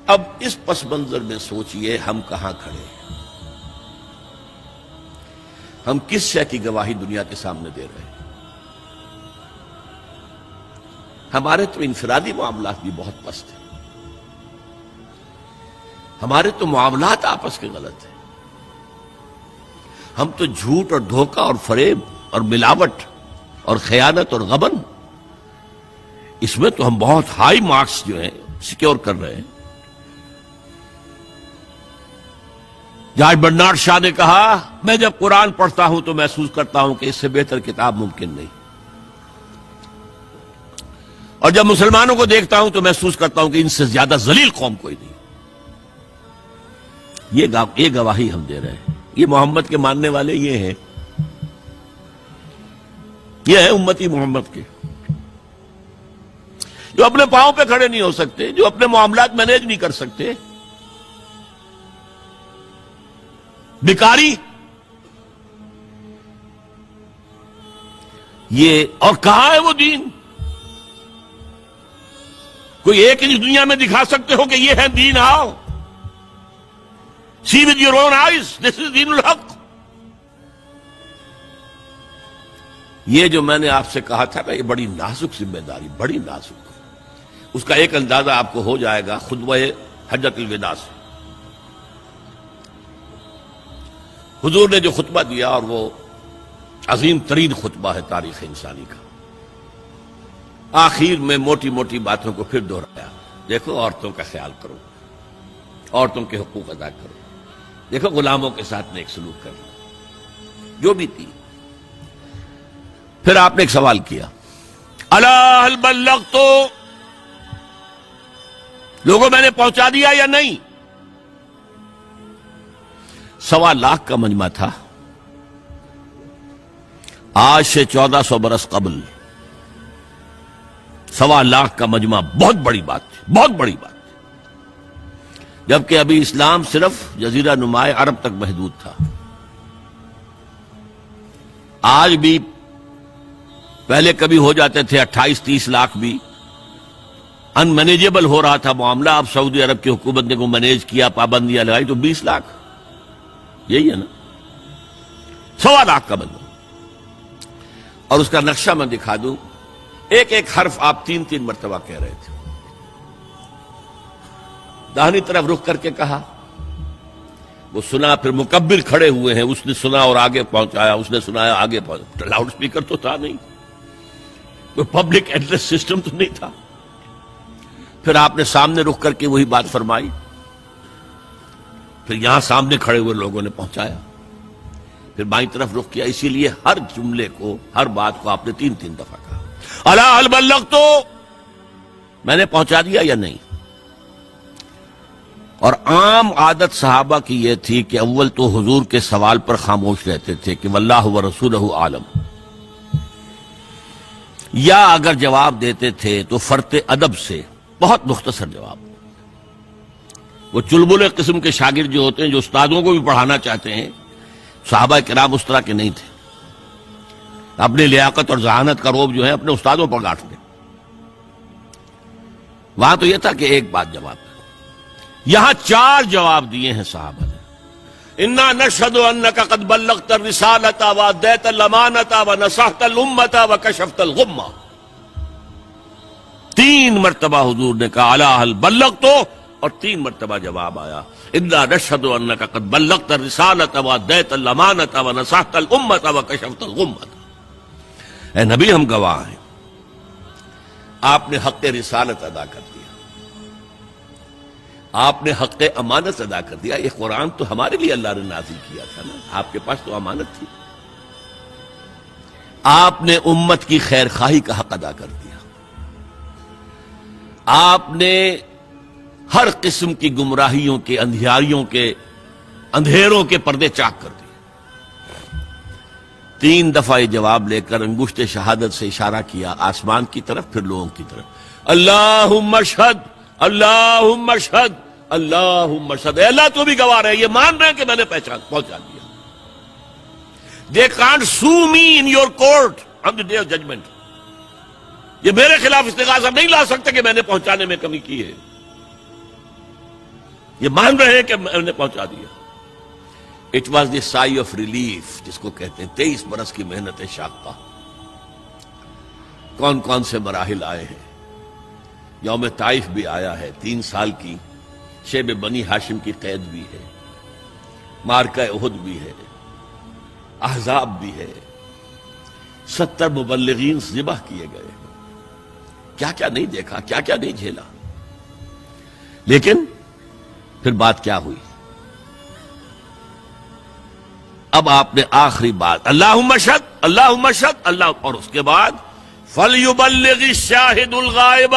اب اس پس منظر میں سوچئے ہم کہاں کھڑے ہیں، ہم کس شے کی گواہی دنیا کے سامنے دے رہے ہیں؟ ہمارے تو انفرادی معاملات بھی بہت پست ہیں، ہمارے تو معاملات آپس کے غلط ہیں، ہم تو جھوٹ اور دھوکہ اور فریب اور ملاوٹ اور خیانت اور غبن، اس میں تو ہم بہت ہائی مارکس جو ہیں سیکیور کر رہے ہیں۔ جارج برنارڈ شاہ نے کہا، میں جب قرآن پڑھتا ہوں تو محسوس کرتا ہوں کہ اس سے بہتر کتاب ممکن نہیں، اور جب مسلمانوں کو دیکھتا ہوں تو محسوس کرتا ہوں کہ ان سے زیادہ ذلیل قوم کوئی نہیں۔ یہ گواہی ہم دے رہے ہیں، یہ محمد کے ماننے والے یہ ہیں، یہ ہے امتی محمد کے، جو اپنے پاؤں پہ کھڑے نہیں ہو سکتے، جو اپنے معاملات مینیج نہیں کر سکتے، بیکاری، یہ اور کہاں ہے وہ دین؟ کوئی ایک اس دنیا میں دکھا سکتے ہو کہ یہ ہے دین؟ آؤ see with your own eyes, this is دین الحق۔ یہ جو میں نے آپ سے کہا تھا نا، یہ بڑی نازک ذمہ داری، بڑی نازک، اس کا ایک اندازہ آپ کو ہو جائے گا خطبہ حجۃ الوداع سے۔ حضور نے جو خطبہ دیا، اور وہ عظیم ترین خطبہ ہے تاریخ انسانی کا، آخر میں موٹی موٹی باتوں کو پھر دہرایا۔ دیکھو عورتوں کا خیال کرو، عورتوں کے حقوق ادا کرو، دیکھو غلاموں کے ساتھ نیک سلوک کرنا، جو بھی تھی۔ پھر آپ نے ایک سوال کیا، الا هل بلغت، لوگوں میں نے پہنچا دیا یا نہیں؟ 1.25 لاکھ کا مجمع تھا، آج سے 1400 برس قبل 1.25 لاکھ کا مجمع بہت بڑی بات تھی، بہت بڑی بات، جبکہ ابھی اسلام صرف جزیرہ نما عرب تک محدود تھا۔ آج بھی پہلے کبھی ہو جاتے تھے 28-30 لاکھ بھی، ان مینیجیبل ہو رہا تھا معاملہ۔ اب سعودی عرب کی حکومت نے کو مینیج کیا، پابندیاں لگائی تو 20 لاکھ، یہی ہے نا 1.25 لاکھ کا مجمع۔ اور اس کا نقشہ میں دکھا دوں، ایک ایک حرف آپ 3 مرتبہ کہہ رہے تھے۔ داہنی طرف رخ کر کے کہا، وہ سنا، پھر مکبر کھڑے ہوئے ہیں، اس نے سنا اور آگے پہنچایا، اس نے سنایا آگے پہنچایا۔ لاؤڈ سپیکر تو تھا نہیں، کوئی پبلک ایڈریس سسٹم تو نہیں تھا۔ پھر آپ نے سامنے رخ کر کے وہی بات فرمائی، پھر یہاں سامنے کھڑے ہوئے لوگوں نے پہنچایا، پھر بائیں طرف رخ کیا۔ اسی لیے ہر جملے کو، ہر بات کو آپ نے 3 دفعہ کہا، الا هل بلغت، میں نے پہنچا دیا یا نہیں؟ اور عام عادت صحابہ کی یہ تھی کہ اول تو حضور کے سوال پر خاموش رہتے تھے کہ واللہ ورسولہ عالم، یا اگر جواب دیتے تھے تو فرط ادب سے بہت مختصر جواب۔ وہ چلبلے قسم کے شاگرد جو ہوتے ہیں، جو استادوں کو بھی پڑھانا چاہتے ہیں، صحابہ کرام اس طرح کے نہیں تھے، اپنی لیاقت اور ذہانت کا روب جو ہے اپنے استادوں پر گاٹتے۔ وہاں تو یہ تھا کہ ایک بات جواب، یہاں 4 جواب دیے ہیں صحابہ نے۔ انا نشہد انک قد بلغت الرسالۃ وادیت الامانۃ ونصحت الامۃ وکشفت الغمۃ۔ 3 مرتبہ حضور نے کہا الا هل بلغت، اور 3 مرتبہ جواب آیا انا نشہد انک قد بلغت الرسالۃ وادیت الامانۃ ونصحت الامۃ وکشفت الغمۃ۔ اے نبی، ہم گواہ ہیں، آپ نے حق رسالت ادا کر دیا، آپ نے حق امانت ادا کر دیا۔ یہ قرآن تو ہمارے لیے اللہ نے نازل کیا تھا نا، آپ کے پاس تو امانت تھی۔ آپ نے امت کی خیر خواہی کا حق ادا کر دیا، آپ نے ہر قسم کی گمراہیوں کے، اندھیاریوں کے، اندھیروں کے پردے چاک کر دیے۔ 3 دفعہ یہ جواب لے کر انگشت شہادت سے اشارہ کیا آسمان کی طرف، پھر لوگوں کی طرف، اللہم اشہد، اللہم اشہد، اللہم اشہد۔ اے اللہ تو بھی گواہ رہے، یہ مان رہے ہیں کہ میں نے پہنچا دیا۔ They can't sue me in your court on the day of judgment۔ یہ میرے خلاف استغاثہ نہیں لا سکتے کہ میں نے پہنچانے میں کمی کی ہے۔ یہ مان رہے ہیں کہ میں نے پہنچا دیا. It was the sigh of relief جس کو کہتے ہیں. 23 برس کی محنت شاقہ. کون کون سے مراحل آئے ہیں. یوم طائف بھی آیا ہے, 3 سال کی شیب بنی ہاشم کی قید بھی ہے, مارکہ احد بھی ہے, احزاب بھی ہے, 70 مبلغین ذبح کیے گئے. کیا کیا نہیں دیکھا, کیا کیا نہیں جھیلا. لیکن پھر بات کیا ہوئی. اب آپ نے آخری بات اللہم اشہد اللہم اشہد اللہ, اور اس کے بعد فَلْيُبَلِّغِ الشَّاهِدُ الْغَائِبَ.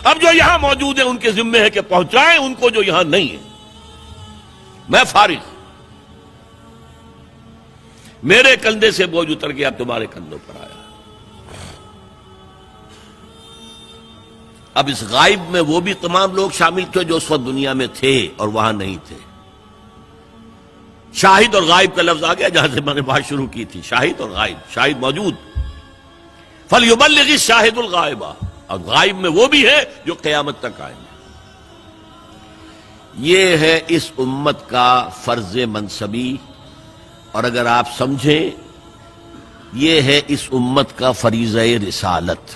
اب جو یہاں موجود ہیں ان کے ذمے ہے کہ پہنچائیں ان کو جو یہاں نہیں ہے. میں فارغ, میرے کندھے سے بوجھ اتر گیا, اب تمہارے کندھوں پر آیا. اب اس غائب میں وہ بھی تمام لوگ شامل تھے جو اس وقت دنیا میں تھے اور وہاں نہیں تھے. شاہد اور غائب کا لفظ آ گیا جہاں سے میں نے بات شروع کی تھی. شاہد اور غائب, شاہد موجود. فَلْيُبَلِّغِ الشَّاهِدُ الْغَائِبَ, اور غائب میں وہ بھی ہے جو قیامت تک آئیں گے. یہ ہے اس امت کا فرض منصبی, اور اگر آپ سمجھیں یہ ہے اس امت کا فریضہ رسالت.